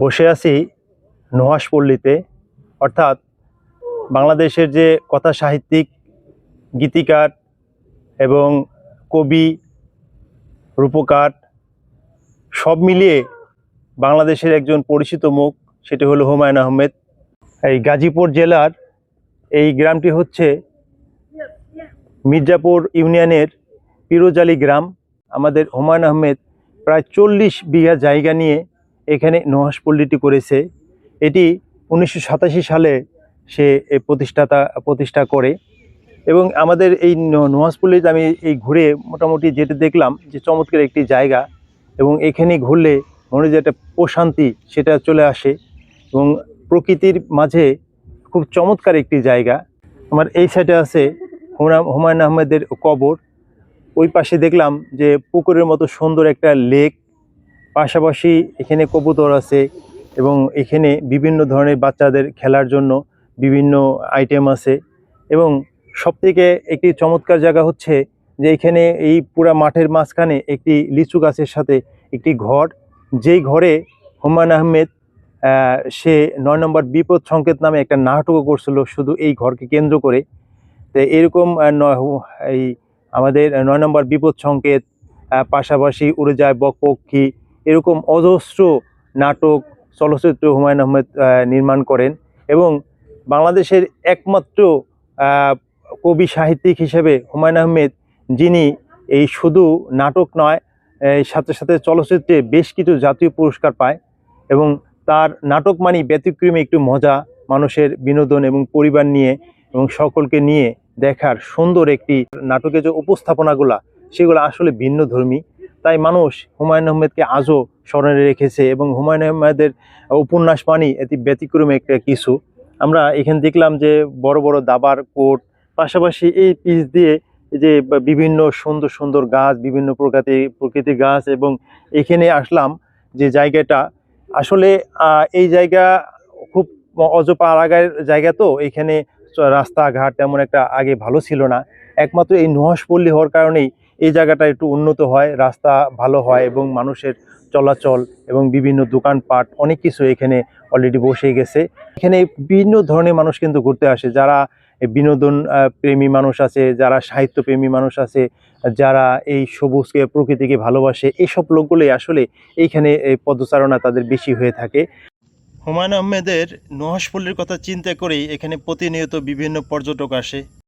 বসে আছি নুহাশপল্লীতে, অর্থাৎ বাংলাদেশের যে কথা সাহিত্যিক, গীতিকার এবং কবি, রূপকার সব মিলিয়ে বাংলাদেশের একজন পরিচিত মুখ, সেটি হলো হুমায়ূন আহমেদ। এই গাজীপুর জেলার এই গ্রামটি হচ্ছে মির্জাপুর ইউনিয়নের পিরোজআলী গ্রাম। আমাদের হুমায়ূন আহমেদ প্রায় 40 বিঘা জায়গা নিয়ে এখানে নুহাশপল্লীটি করেছে। এটি 1987 সালে সে প্রতিষ্ঠা করে এবং আমাদের এই নুহাশপল্লীতে আমি এই ঘুরে মোটামুটি যেটা দেখলাম যে চমৎকার একটি জায়গা, এবং এখানে ঘুরলে মনে যে একটা প্রশান্তি সেটা চলে আসে এবং প্রকৃতির মাঝে খুব চমৎকার একটি জায়গা। আমার এই সাইডে আছে হুমায়ূন আহমেদের কবর, ওই পাশে দেখলাম যে পুকুরের মতো সুন্দর একটা লেক, পাশাপাশি এখানে কবুতর আছে এবং এখানে বিভিন্ন ধরনের বাচ্চাদের খেলার জন্য বিভিন্ন আইটেম আছে। এবং সবথেকে একটি চমৎকার জায়গা হচ্ছে যে এখানে এই পুরা মাঠের মাঝখানে একটি লিচু গাছের সাথে একটি ঘর, যেই ঘরে হুমায়ূন আহমেদ সে 9 নম্বর বিপদ সংকেত নামে একটা নাটকও করছিল শুধু এই ঘরকে কেন্দ্র করে। তো এরকম এই আমাদের 9 নম্বর বিপদ সংকেত, পাশাপাশি উড়ে যায় বকপক্ষী, এরকম অজস্র নাটক, চলচ্চিত্র হুমায়ূন আহমেদ নির্মাণ করেন এবং বাংলাদেশের একমাত্র কবি সাহিত্যিক হিসেবে হুমায়ূন আহমেদ, যিনি এই শুধু নাটক নয়, সাথে সাথে চলচ্চিত্রে বেশ কিছু জাতীয় পুরস্কার পায়। এবং তার নাটক মানেই ব্যতিক্রমী একটু মজা, মানুষের বিনোদন এবং পরিবার নিয়ে এবং সকলকে নিয়ে দেখার সুন্দর একটি নাটকের যে উপস্থাপনাগুলা, সেগুলো আসলে ভিন্নধর্মী। তাই মানুষ হুমায়ূন আহমেদকে আজও স্মরণে রেখেছে এবং হুমায়ূন আহমেদের উপন্যাস মানেই এটি ব্যতিক্রমী একটা কিছু। আমরা এখানে দেখলাম যে বড় বড় দাবার কোট, পাশাপাশি এই পিচ দিয়ে যে বিভিন্ন সুন্দর সুন্দর গাছ, বিভিন্ন প্রকৃতির গাছ, এবং এখানে আসলাম যে জায়গাটা আসলে এই জায়গা খুব অজপাড়াগার জায়গা, তো এখানে রাস্তাঘাট তেমন একটা আগে ভালো ছিল না। একমাত্র এই নুহাশপল্লী হওয়ার কারণেই এই জায়গাটা একটু উন্নত হয়, রাস্তা ভালো হয় এবং মানুষের চলাচল এবং বিভিন্ন দোকানপাট অনেক কিছু এখানে অলরেডি বসে গেছে। এখানে বিভিন্ন ধরনের মানুষ কিন্তু ঘুরতে আসে, যারা বিনোদন প্রেমী মানুষ আছে, যারা সাহিত্য প্রেমী মানুষ আছে, যারা এই সবুজকে প্রকৃতিকে ভালোবাসে, এইসব লোকগুলোই আসলে এইখানে এই পদচারণা তাদের বেশি হয়ে থাকে। হুমায়ূন আহমেদের নুহাশপল্লীর কথা চিন্তা করেই এখানে প্রতিনিয়ত বিভিন্ন পর্যটক আসে।